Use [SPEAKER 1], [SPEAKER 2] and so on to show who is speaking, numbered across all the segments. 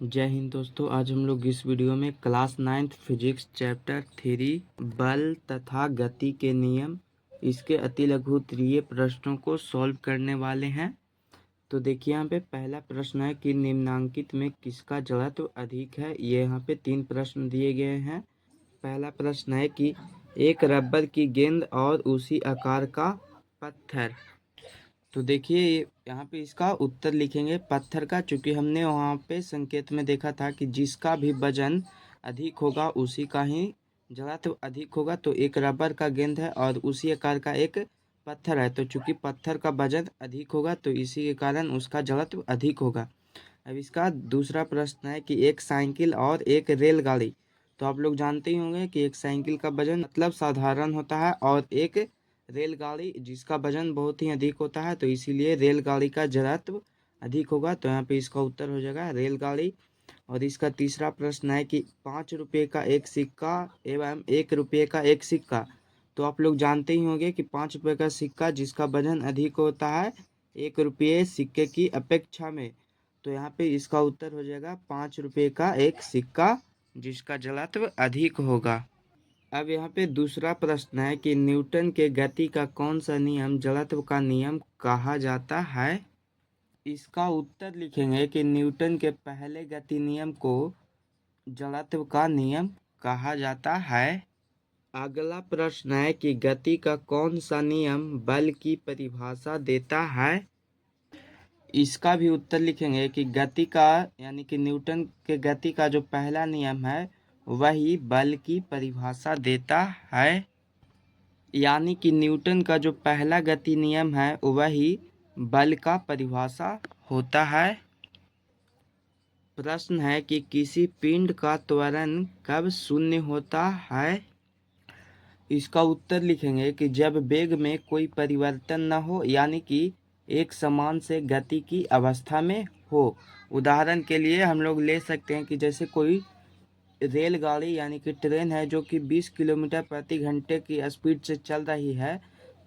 [SPEAKER 1] जय हिंद दोस्तों। आज हम लोग इस वीडियो में क्लास 9th फिजिक्स चैप्टर 3 बल तथा गति के नियम इसके अति लघुत्तरीय प्रश्नों को सॉल्व करने वाले हैं। तो देखिए यहाँ पे पहला प्रश्न है कि निम्नांकित में किसका जड़त्व अधिक है। ये यहाँ पे 3 प्रश्न दिए गए हैं। पहला प्रश्न है कि एक रबर की गेंद और उसी आकार का पत्थर। तो देखिए यहाँ पे इसका उत्तर लिखेंगे पत्थर का, चूंकि हमने वहाँ पे संकेत में देखा था कि जिसका भी वजन अधिक होगा उसी का ही जड़त्व अधिक होगा। तो एक रबर का गेंद है और उसी आकार का एक पत्थर है, तो चूंकि पत्थर का वजन अधिक होगा तो इसी के कारण उसका जड़त्व अधिक होगा। अब इसका दूसरा प्रश्न है कि एक साइकिल और एक रेलगाड़ी। तो आप लोग जानते ही होंगे कि एक साइकिल का वजन मतलब साधारण होता है और एक रेलगाड़ी जिसका वजन बहुत ही अधिक होता है, तो इसीलिए रेलगाड़ी का जड़त्व अधिक होगा। तो यहाँ पे इसका उत्तर हो जाएगा रेलगाड़ी। और इसका तीसरा प्रश्न है कि 5 रुपये का एक सिक्का एवं 1 रुपये का एक सिक्का। तो आप लोग जानते ही होंगे कि 5 रुपये का सिक्का जिसका वजन अधिक होता है 1 रुपये सिक्के की अपेक्षा में। तो यहाँ पे इसका उत्तर हो जाएगा 5 रुपये का एक सिक्का जिसका जड़त्व अधिक होगा। अब यहाँ पे दूसरा प्रश्न है कि न्यूटन के गति का कौन सा नियम जड़त्व का नियम कहा जाता है। इसका उत्तर लिखेंगे कि न्यूटन के पहले गति नियम को जड़त्व का नियम कहा जाता है। अगला प्रश्न है कि गति का कौन सा नियम बल की परिभाषा देता है। इसका भी उत्तर लिखेंगे कि गति का यानी कि न्यूटन के गति का जो पहला नियम है वही बल की परिभाषा देता है। यानी कि न्यूटन का जो पहला गति नियम है वही बल का परिभाषा होता है। प्रश्न है कि किसी पिंड का त्वरण कब शून्य होता है। इसका उत्तर लिखेंगे कि जब वेग में कोई परिवर्तन न हो, यानी कि एक समान से गति की अवस्था में हो। उदाहरण के लिए हम लोग ले सकते हैं कि जैसे कोई रेलगाड़ी यानी कि ट्रेन है जो कि 20 किलोमीटर प्रति घंटे की स्पीड से चल रही है,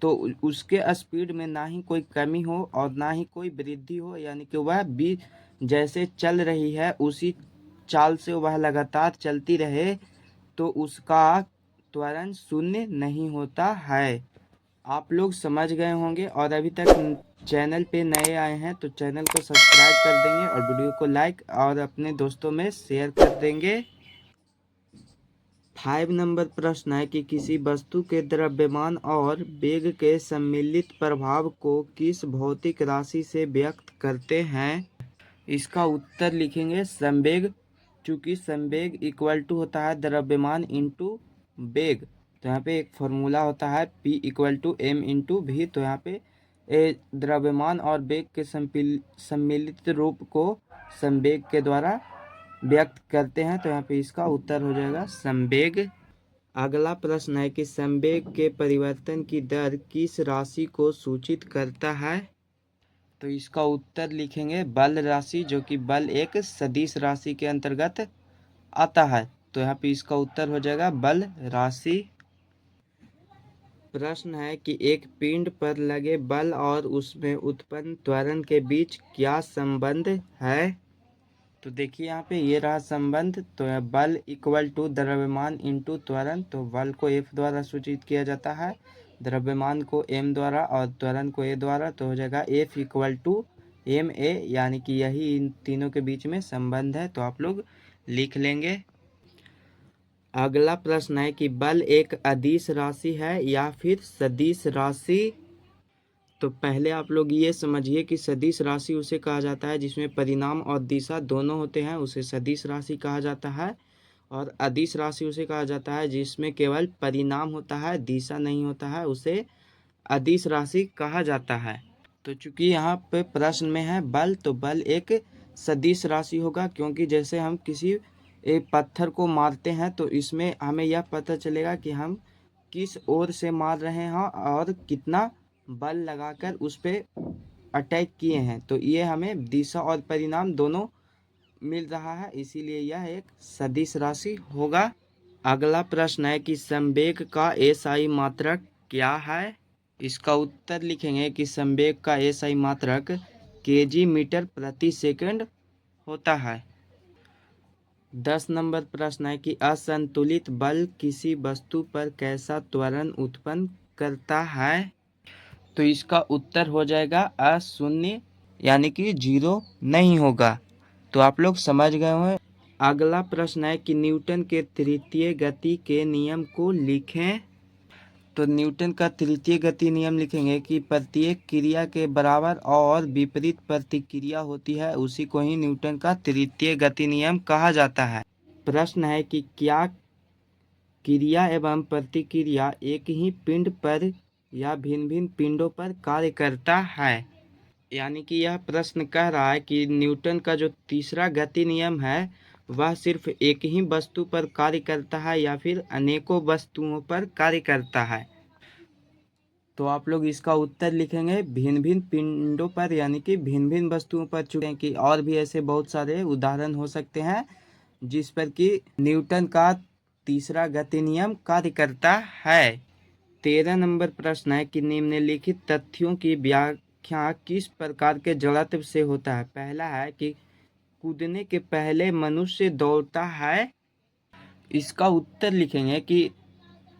[SPEAKER 1] तो उसके स्पीड में ना ही कोई कमी हो और ना ही कोई वृद्धि हो, यानी कि वह भी जैसे चल रही है उसी चाल से वह लगातार चलती रहे, तो उसका त्वरण शून्य नहीं होता है। आप लोग समझ गए होंगे। और अभी तक चैनल पे नए आए हैं तो चैनल को सब्सक्राइब कर देंगे और वीडियो को लाइक और अपने दोस्तों में शेयर कर देंगे। 5 नंबर प्रश्न है कि किसी वस्तु के द्रव्यमान और वेग के सम्मिलित प्रभाव को किस भौतिक राशि से व्यक्त करते हैं। इसका उत्तर लिखेंगे संवेग, चूंकि संवेग इक्वल टू होता है द्रव्यमान इंटू वेग। तो यहाँ पे एक फॉर्मूला होता है P equal to M into V। तो यहाँ पे द्रव्यमान और वेग के सम्मिलित रूप को संवेग के द्वारा व्यक्त करते हैं। तो यहाँ पे इसका उत्तर हो जाएगा संवेग। अगला प्रश्न है कि संवेग के परिवर्तन की दर किस राशि को सूचित करता है। तो इसका उत्तर लिखेंगे बल राशि, जो कि बल एक सदिश राशि के अंतर्गत आता है। तो यहाँ पे इसका उत्तर हो जाएगा बल राशि। प्रश्न है कि एक पिंड पर लगे बल और उसमें उत्पन्न त्वरण के बीच क्या संबंध है। तो देखिए यहाँ पे ये रहा संबंध। तो बल इक्वल टू द्रव्यमान इंटू त्वरण। तो बल को F द्वारा सूचित किया जाता है, द्रव्यमान को M द्वारा और त्वरण को A द्वारा। तो हो जाएगा F इक्वल टू ma, यानी कि यही इन तीनों के बीच में संबंध है। तो आप लोग लिख लेंगे। अगला प्रश्न है कि बल एक अदिश राशि है या फिर सदिश राशि। तो पहले आप लोग ये समझिए कि सदिश राशि उसे कहा जाता है जिसमें परिमाण और दिशा दोनों होते हैं, उसे सदिश राशि कहा जाता है। और अदिश राशि उसे कहा जाता है जिसमें केवल परिमाण होता है, दिशा नहीं होता है, उसे अदिश राशि कहा जाता है। तो चूंकि यहाँ पे प्रश्न में है बल, तो बल एक सदिश राशि होगा, क्योंकि जैसे हम किसी एक पत्थर को मारते हैं तो इसमें हमें यह पता चलेगा कि हम किस ओर से मार रहे हैं और कितना बल लगाकर उस पर अटैक किए हैं। तो ये हमें दिशा और परिणाम दोनों मिल रहा है, इसीलिए यह एक सदिश राशि होगा। अगला प्रश्न है कि संवेग का एसआई मात्रक क्या है। इसका उत्तर लिखेंगे कि संवेग का एसआई मात्रक kg मीटर प्रति सेकंड होता है। 10 नंबर प्रश्न है कि असंतुलित बल किसी वस्तु पर कैसा त्वरण उत्पन्न करता है। तो इसका उत्तर हो जाएगा अशून्य, यानी कि 0 नहीं होगा। तो आप लोग समझ गए होंगे। अगला प्रश्न है कि न्यूटन के तृतीय गति के नियम को लिखें। तो न्यूटन का तृतीय गति नियम लिखेंगे कि प्रत्येक क्रिया के बराबर और विपरीत प्रतिक्रिया होती है, उसी को ही न्यूटन का तृतीय गति नियम कहा जाता है। प्रश्न है कि क्या क्रिया एवं प्रतिक्रिया एक ही पिंड पर या भिन्न भिन्न पिंडों पर कार्य करता है। यानी कि यह प्रश्न कह रहा है कि न्यूटन का जो तीसरा गति नियम है वह सिर्फ एक ही वस्तु पर कार्य करता है या फिर अनेकों वस्तुओं पर कार्य करता है। तो आप लोग इसका उत्तर लिखेंगे भिन्न भिन्न पिंडों पर, यानी कि भिन्न भिन्न वस्तुओं पर। चुके कि और भी ऐसे बहुत सारे उदाहरण हो सकते हैं जिस पर कि न्यूटन का तीसरा गति नियम कार्य करता है। 13 नंबर प्रश्न है कि निम्नलिखित तथ्यों की व्याख्या किस प्रकार के जड़त्व से होता है। पहला है कि कूदने के पहले मनुष्य दौड़ता है। इसका उत्तर लिखेंगे कि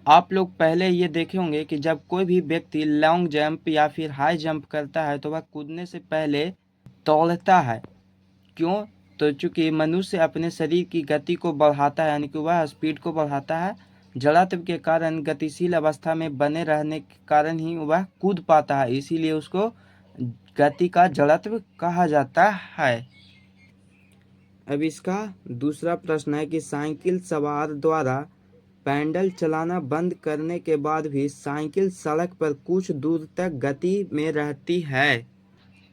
[SPEAKER 1] आप लोग पहले ये देखे होंगे कि जब कोई भी व्यक्ति लॉन्ग जंप या फिर हाई जंप करता है तो वह कूदने से पहले दौड़ता है। क्यों? तो चूंकि मनुष्य अपने शरीर की गति को बढ़ाता है, यानी कि वह स्पीड को बढ़ाता है। जड़त्व के कारण गतिशील अवस्था में बने रहने के कारण ही वह कूद पाता है, इसीलिए उसको गति का जड़त्व कहा जाता है। अब इसका दूसरा प्रश्न है कि साइकिल सवार द्वारा पैडल चलाना बंद करने के बाद भी साइकिल सड़क पर कुछ दूर तक गति में रहती है।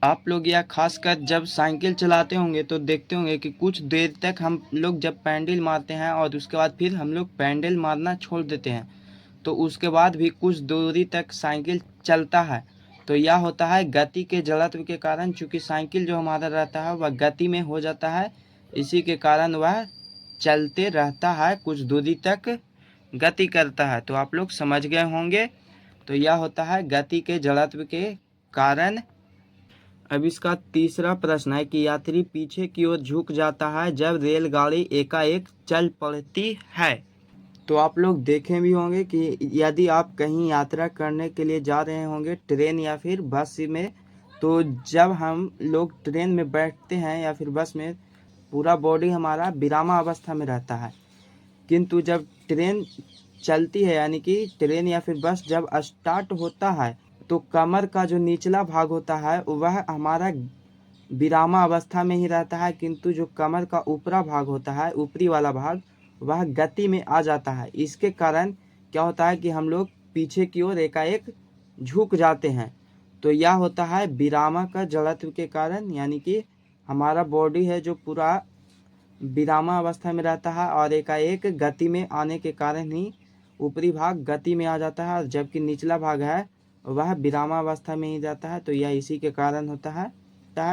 [SPEAKER 1] आप लोग या खासकर जब साइकिल चलाते होंगे तो देखते होंगे कि कुछ देर तक हम लोग जब पैडल मारते हैं और उसके बाद फिर हम लोग पैडल मारना छोड़ देते हैं, तो उसके बाद भी कुछ दूरी तक साइकिल चलता है। तो यह होता है गति के जड़त्व के कारण। चूँकि साइकिल जो हमारा रहता है वह गति में हो जाता है, इसी के कारण वह चलते रहता है, कुछ दूरी तक गति करता है। तो आप लोग समझ गए होंगे। तो यह होता है गति के जड़त्व के कारण। अब इसका तीसरा प्रश्न है कि यात्री पीछे की ओर झुक जाता है जब रेलगाड़ी एकाएक चल पड़ती है। तो आप लोग देखे भी होंगे कि यदि आप कहीं यात्रा करने के लिए जा रहे होंगे ट्रेन या फिर बस में, तो जब हम लोग ट्रेन में बैठते हैं या फिर बस में, पूरा बॉडी हमारा विरामा अवस्था में रहता है। किंतु जब ट्रेन चलती है, यानी कि ट्रेन या फिर बस जब स्टार्ट होता है, तो कमर का जो निचला भाग होता है वह हमारा विरामा अवस्था में ही रहता है, किंतु जो कमर का ऊपरा भाग होता है, ऊपरी वाला भाग, वह गति में आ जाता है। इसके कारण क्या होता है कि हम लोग पीछे की ओर एकाएक झुक जाते हैं। तो यह होता है विरामा का जड़त्व के कारण, यानी कि हमारा बॉडी है जो पूरा विरामा अवस्था में रहता है और एकाएक गति में आने के कारण ही ऊपरी भाग गति में आ जाता है, जबकि निचला भाग है वह विरामा अवस्था में ही जाता है। तो यह इसी के कारण होता है।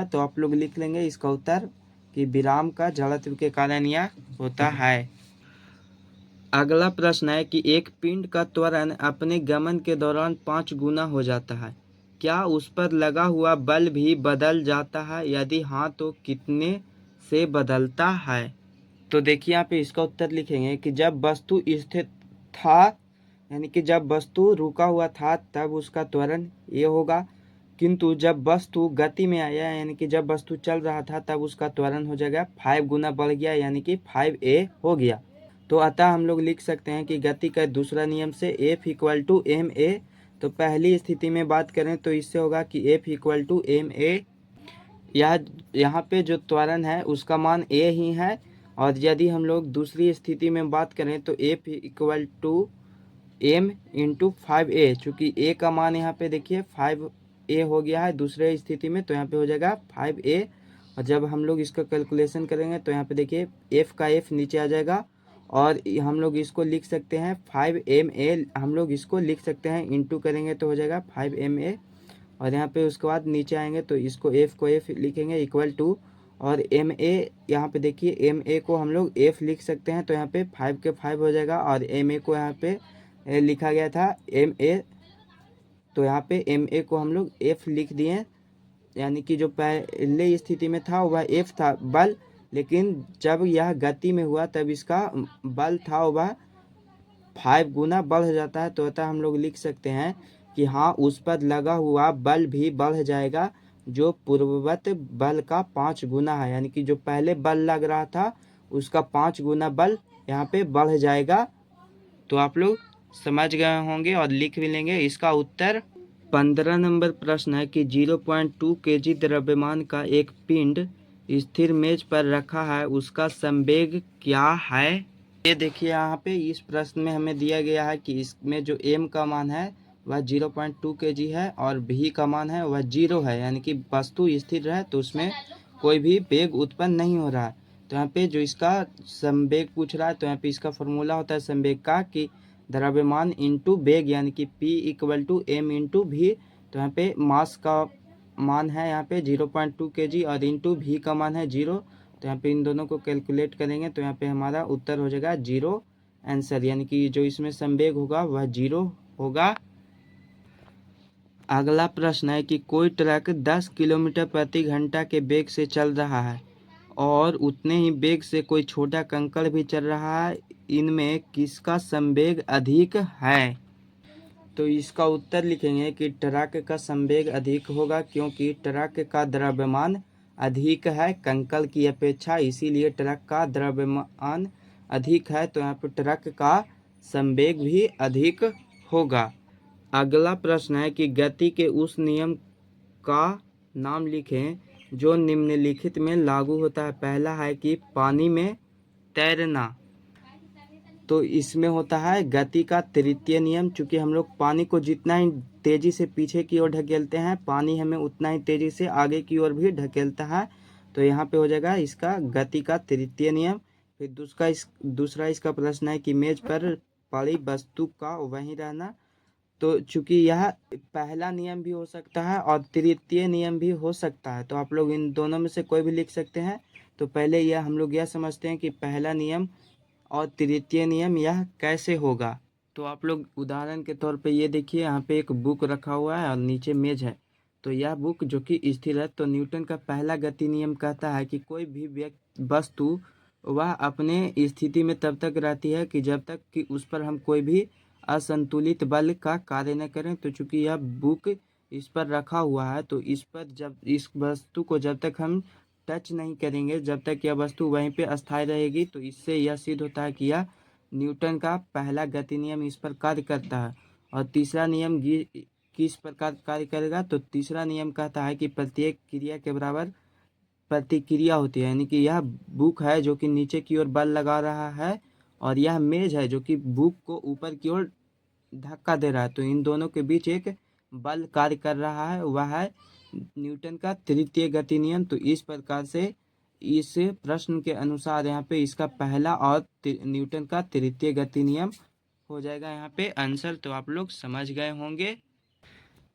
[SPEAKER 1] तो आप लोग लिख लेंगे इसका उत्तर कि विराम का जड़त्व के कारण यह होता है। अगला प्रश्न है कि एक पिंड का त्वरण अपने गमन के दौरान 5 गुना हो जाता है, क्या उस पर लगा हुआ बल भी बदल जाता है? यदि हाँ तो कितने से बदलता है? तो देखिए यहाँ पे इसका उत्तर लिखेंगे कि जब वस्तु स्थिर था, यानी कि जब वस्तु रुका हुआ था तब उसका त्वरण ये होगा, किंतु जब वस्तु गति में आया, यानी कि जब वस्तु चल रहा था, तब उसका त्वरण हो जाएगा 5 गुना बढ़ गया, यानी कि 5a हो गया। तो अतः हम लोग लिख सकते हैं कि गति का दूसरा नियम से F = ma। तो पहली स्थिति में बात करें तो इससे होगा कि F = ma। यहाँ पे जो त्वरण है उसका मान a ही है। और यदि हम लोग दूसरी स्थिति में बात करें तो F = m × 5a। चूँकि a का मान यहाँ पे देखिए 5a हो गया है दूसरे स्थिति में, तो यहाँ पे हो जाएगा 5a। और जब हम लोग इसका कैलकुलेशन करेंगे तो यहाँ पे देखिए f का f नीचे आ जाएगा और हम लोग इसको लिख सकते हैं 5ma। हम लोग इसको लिख सकते हैं, इंटू करेंगे तो हो जाएगा 5ma। और यहाँ पे उसके बाद नीचे आएंगे तो इसको f को f लिखेंगे = और ma, यहाँ पे देखिए ma को हम लोग f लिख सकते हैं, तो यहाँ पे 5 के 5 हो जाएगा। और ma को यहाँ पे लिखा गया था ma, तो यहाँ पे ma को हम लोग f लिख दिए, यानी कि जो पहले स्थिति में था वह f था बल, लेकिन जब यह गति में हुआ तब इसका बल था वह 5 गुना बढ़ जाता है। तो अतः हम लोग लिख सकते हैं कि हाँ, उस पर लगा हुआ बल भी बढ़ जाएगा जो पूर्ववत बल का 5 गुना है, यानी कि जो पहले बल लग रहा था उसका 5 गुना बल यहाँ पे बढ़ जाएगा। तो आप लोग समझ गए होंगे और लिख भी लेंगे। इसका उत्तर 15 नंबर प्रश्न है कि 0.2 kg द्रव्यमान का एक पिंड स्थिर मेज पर रखा है, उसका संवेग क्या है। ये देखिए यहाँ पे इस प्रश्न में हमें दिया गया है कि इसमें जो m का मान है वह 0.2 kg है और v का मान है वह 0 है, यानी कि वस्तु स्थिर है तो उसमें कोई भी वेग उत्पन्न नहीं हो रहा है। तो यहाँ पे जो इसका संवेग पूछ रहा है तो यहाँ पे इसका फॉर्मूला होता है संवेग का कि द्रव्यमान इंटू वेग, यानी कि P = m इंटू v। तो यहाँ पे मास का मान है यहाँ पे 0.2 kg और इंटू v का मान है 0। तो यहाँ पे इन दोनों को कैलकुलेट करेंगे तो यहाँ पे हमारा उत्तर हो जाएगा 0 आंसर, यानी कि जो इसमें संवेग होगा वह 0 होगा। अगला प्रश्न है कि कोई ट्रक 10 किलोमीटर प्रति घंटा के वेग से चल रहा है और उतने ही वेग से कोई छोटा कंकड़ भी चल रहा है, इनमें किसका संवेग अधिक है। तो इसका उत्तर लिखेंगे कि ट्रक का संवेग अधिक होगा, क्योंकि ट्रक का द्रव्यमान अधिक है कंकड़ की अपेक्षा, इसीलिए ट्रक का द्रव्यमान अधिक है। तो यहाँ पर ट्रक का संवेग भी अधिक होगा। अगला प्रश्न है कि गति के उस नियम का नाम लिखें जो निम्नलिखित में लागू होता है। पहला है कि पानी में तैरना, तो इसमें होता है गति का तृतीय नियम। चूंकि हम लोग पानी को जितना ही तेजी से पीछे की ओर ढकेलते हैं, पानी हमें उतना ही तेजी से आगे की ओर भी ढकेलता है। तो यहाँ पे हो जाएगा इसका गति का तृतीय नियम। फिर दूसरा इसका प्रश्न है कि मेज पर पड़ी वस्तु का वहीं रहना। तो चूंकि यह पहला नियम भी हो सकता है और तृतीय नियम भी हो सकता है, तो आप लोग इन दोनों में से कोई भी लिख सकते हैं। तो पहले यह हम लोग यह समझते हैं कि पहला नियम और तृतीय नियम यह कैसे होगा। तो आप लोग उदाहरण के तौर पे ये देखिए, यहाँ पे एक बुक रखा हुआ है और नीचे मेज है। तो यह बुक जो कि स्थिर है, तो न्यूटन का पहला गति नियम कहता है कि कोई भी वस्तु वह अपने स्थिति में तब तक रहती है कि जब तक कि उस पर हम कोई भी असंतुलित बल का कार्य न करें। तो चूंकि यह बुक इस पर रखा हुआ है, तो इस पर जब इस वस्तु को जब तक हम टच नहीं करेंगे, जब तक यह वस्तु वहीं पे अस्थायी रहेगी। तो इससे यह सिद्ध होता है कि यह न्यूटन का पहला गति नियम इस पर कार्य करता है। और तीसरा नियम किस प्रकार कार्य करेगा, तो तीसरा नियम कहता है कि प्रत्येक क्रिया के बराबर प्रतिक्रिया होती है, यानी कि यह बुक है जो कि नीचे की ओर बल लगा रहा है और यह मेज है जो कि बुक को ऊपर की ओर धक्का दे रहा है। तो इन दोनों के बीच एक बल कार्य कर रहा है, वह है न्यूटन का तृतीय गति नियम। तो इस प्रकार से इस प्रश्न के अनुसार यहाँ पे इसका पहला और न्यूटन का तृतीय गति नियम हो जाएगा यहाँ पे आंसर। तो आप लोग समझ गए होंगे।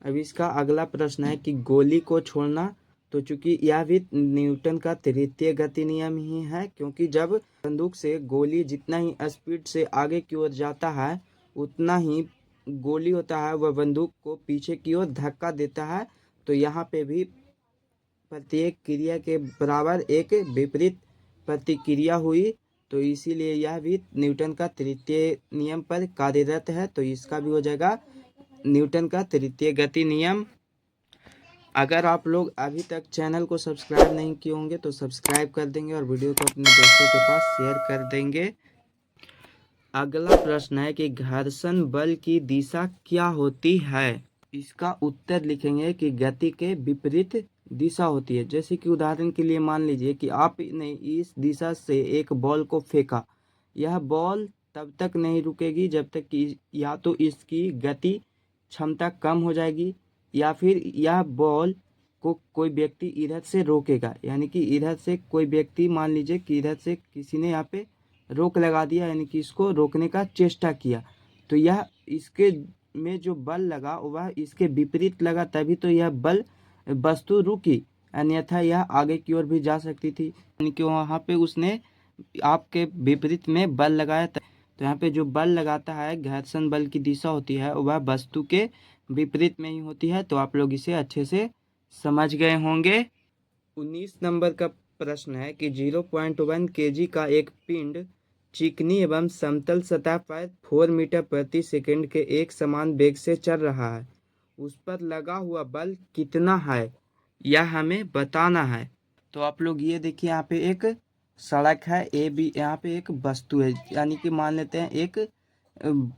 [SPEAKER 1] अब इसका अगला प्रश्न है कि गोली को छोड़ना। तो चूंकि यह भी न्यूटन का तृतीय गति नियम ही है, क्योंकि जब बंदूक से गोली जितना ही स्पीड से आगे की ओर जाता है, उतना ही गोली होता है वह बंदूक को पीछे की ओर धक्का देता है। तो यहाँ पे भी प्रत्येक क्रिया के बराबर एक विपरीत प्रतिक्रिया हुई, तो इसीलिए यह भी न्यूटन का तृतीय नियम पर कार्यरत है। तो इसका भी हो जाएगा न्यूटन का तृतीय गति नियम। अगर आप लोग अभी तक चैनल को सब्सक्राइब नहीं किए होंगे तो सब्सक्राइब कर देंगे और वीडियो को अपने दोस्तों के पास शेयर कर देंगे। अगला प्रश्न है कि घर्षण बल की दिशा क्या होती है। इसका उत्तर लिखेंगे कि गति के विपरीत दिशा होती है। जैसे कि उदाहरण के लिए मान लीजिए कि आपने इस दिशा से एक बॉल को फेंका, यह बॉल तब तक नहीं रुकेगी जब तक कि या तो इसकी गति क्षमता कम हो जाएगी या फिर यह बॉल को कोई व्यक्ति इधर से रोकेगा, यानी कि इधर से कोई व्यक्ति, मान लीजिए कि इधर से किसी ने यहाँ पे रोक लगा दिया, यानी कि इसको रोकने का चेष्टा किया, तो यह इसके में जो बल लगा वह इसके विपरीत लगा, तभी तो यह बल वस्तु रुकी, अन्यथा यह आगे की ओर भी जा सकती थी, यानी कि वहाँ पे उसने आपके विपरीत में बल लगाया। तो यहाँ पे जो बल लगाता है, घर्षण बल की दिशा होती है वह वस्तु के विपरीत में ही होती है। तो आप लोग इसे अच्छे से समझ गए होंगे। 19 नंबर का प्रश्न है कि 0.1 kg का एक पिंड चिकनी एवं समतल सतह पर 4 मीटर प्रति सेकंड के एक समान वेग से चल रहा है। उस पर लगा हुआ बल कितना है, यह हमें बताना है। तो आप लोग ये देखिए, यहाँ पे एक सड़क है, ए बी, यहाँ पे एक वस्तु है, यानी कि मान लेते हैं एक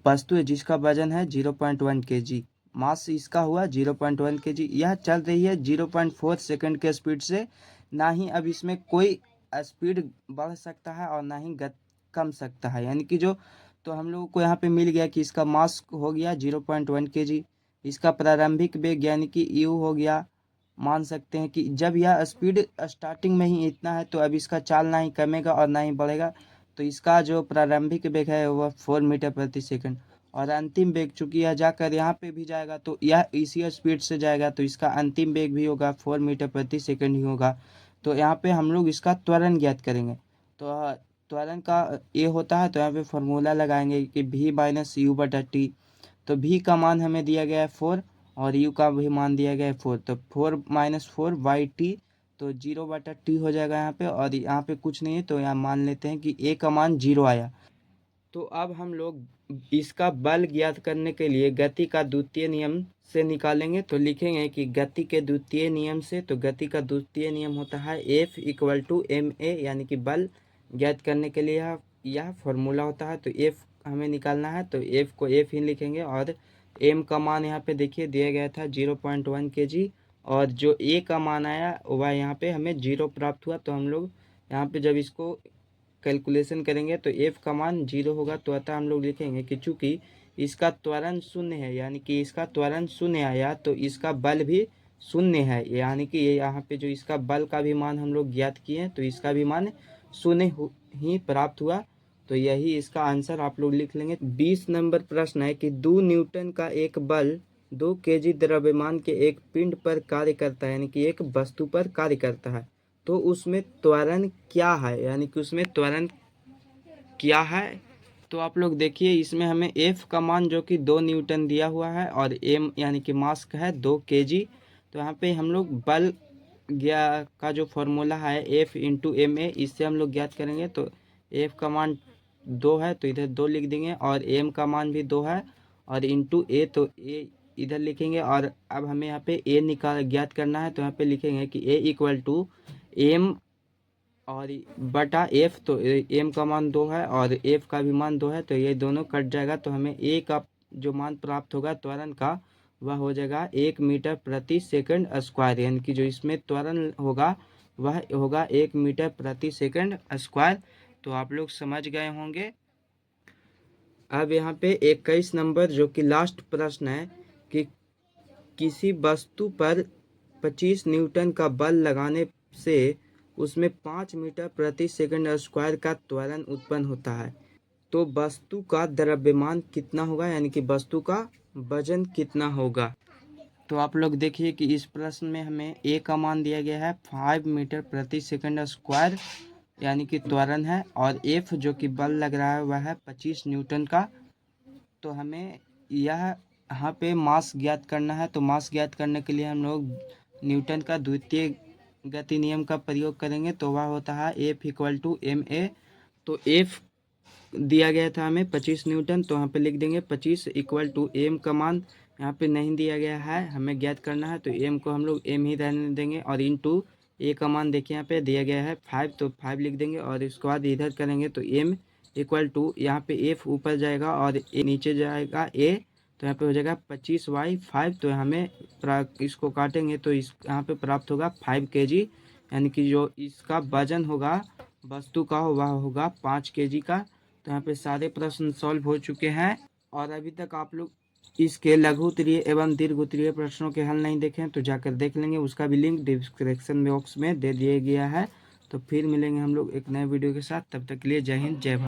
[SPEAKER 1] वस्तु है जिसका वजन है 0.1 kg। मास इसका हुआ 0.1 kg। यह चल रही है 0.4 सेकंड के स्पीड से। ना ही अब इसमें कोई स्पीड बढ़ सकता है और ना ही कम सकता है, यानी कि जो, तो हम लोगों को यहाँ पे मिल गया कि इसका मास हो गया 0.1 kg। इसका प्रारंभिक वेग यानी कि u हो गया। मान सकते हैं कि जब यह स्पीड स्टार्टिंग में ही इतना है तो अब इसका चाल ना ही कमेगा और ना ही बढ़ेगा। तो इसका जो प्रारंभिक वेग है वह 4 मीटर प्रति सेकंड, और अंतिम वेग चूंकि यह जाकर यहाँ पे भी जाएगा तो यह इसी स्पीड से जाएगा, तो इसका अंतिम वेग भी होगा 4 मीटर प्रति सेकंड ही होगा। तो यहाँ पे हम लोग इसका त्वरण ज्ञात करेंगे। तो त्वरण का ये होता है, तो यहाँ पे फॉर्मूला लगाएंगे कि v माइनस यू बटा टी। तो v का मान हमें दिया गया है 4 और u का भी मान दिया गया है 4। तो 4 माइनस 4 बाई टी, तो 0 बटा टी हो जाएगा यहाँ पे, और यहाँ पे कुछ नहीं है तो यहाँ मान लेते हैं कि a का मान 0 आया। तो अब हम लोग इसका बल ज्ञात करने के लिए गति का द्वितीय नियम से निकालेंगे। तो लिखेंगे कि गति के द्वितीय नियम से, तो गति का द्वितीय नियम होता है F equal to M A, यानी कि बल ज्ञात करने के लिए यह फॉर्मूला होता है। तो F हमें निकालना है, तो F को F ही लिखेंगे, और m का मान यहाँ पे देखिए दिया गया था 0.1 kg, और जो a का मान आया वह यहाँ पे हमें 0 प्राप्त हुआ। तो हम लोग यहाँ पे जब इसको कैलकुलेशन करेंगे तो f का मान 0 होगा। तो अतः हम लोग लिखेंगे कि चूंकि इसका त्वरण शून्य है, यानी कि इसका त्वरण शून्य आया, तो इसका बल भी शून्य है, यानी कि ये यहाँ पे जो इसका बल का भी मान हम लोग ज्ञात किए, तो इसका भी मान शून्य ही प्राप्त हुआ। तो यही इसका आंसर आप लोग लिख लेंगे। 20 नंबर प्रश्न है कि 2 न्यूटन का एक बल 2 kg द्रव्यमान के एक पिंड पर कार्य करता है, यानी कि एक वस्तु पर कार्य करता है। तो उसमें त्वरण क्या है, यानी कि उसमें त्वरण क्या है। तो आप लोग देखिए, इसमें हमें F का मान जो कि 2 न्यूटन दिया हुआ है, और m यानी कि मास का है 2 kg। तो यहाँ पे हम लोग बल का जो फॉर्मूला है F इंटू एम ए, इससे हम लोग ज्ञात करेंगे। तो F का मान 2 है तो इधर 2 लिख देंगे, और m का मान भी 2 है, और इंटू ए, तो a इधर लिखेंगे। और अब हमें यहाँ पे a ज्ञात करना है, तो यहाँ पे लिखेंगे कि a इक्वल टू m और बटा f। तो m का मान 2 है और f का भी मान 2 है, तो ये दोनों कट जाएगा। तो हमें a का जो मान प्राप्त होगा त्वरण का, वह हो जाएगा 1 मीटर प्रति सेकंड स्क्वायर, यानी कि जो इसमें त्वरण होगा वह होगा 1 मीटर प्रति सेकंड स्क्वायर। तो आप लोग समझ गए होंगे। अब यहाँ पे 21 नंबर जो कि लास्ट प्रश्न है कि किसी वस्तु पर 25 न्यूटन का बल लगाने से उसमें 5 मीटर प्रति सेकंड स्क्वायर का त्वरण उत्पन्न होता है। तो वस्तु का द्रव्यमान कितना होगा, यानी कि वस्तु का वजन कितना होगा। तो आप लोग देखिए कि इस प्रश्न में हमें a का मान दिया गया है 5 मीटर प्रति सेकंड स्क्वायर, यानी कि त्वरण है, और F जो कि बल लग रहा है वह है 25 न्यूटन का। तो हमें यह यहाँ पे मास ज्ञात करना है। तो मास ज्ञात करने के लिए हम लोग न्यूटन का द्वितीय गति नियम का प्रयोग करेंगे। तो वह होता है F equal to M A. तो F दिया गया था हमें 25 न्यूटन, तो यहाँ पे लिख देंगे 25 इक्वल टू m का मान यहाँ पे नहीं दिया गया है, हमें ज्ञात करना है। तो m को हम लोग m ही रहने देंगे, और इंटू a का मान देखिए यहाँ पे दिया गया है 5, तो 5 लिख देंगे, और इसके बाद इधर करेंगे तो m इक्वल टू यहाँ पे f ऊपर जाएगा और a नीचे जाएगा a, तो यहाँ पे हो जाएगा 25/5। तो हमें इसको काटेंगे तो इस यहाँ पे प्राप्त होगा 5 kg, यानी कि जो इसका वजन होगा वस्तु का वह होगा 5 kg का। तो यहाँ पे सारे प्रश्न सॉल्व हो चुके हैं, और अभी तक आप लोग इसके लघु उत्तरीय एवं दीर्घ उत्तरीय प्रश्नों के हल नहीं देखें तो जाकर देख लेंगे, उसका भी लिंक डिस्क्रिप्शन बॉक्स में दे दिया गया है। तो फिर मिलेंगे हम लोग एक नए वीडियो के साथ, तब तक के लिए जय हिंद जय भारत।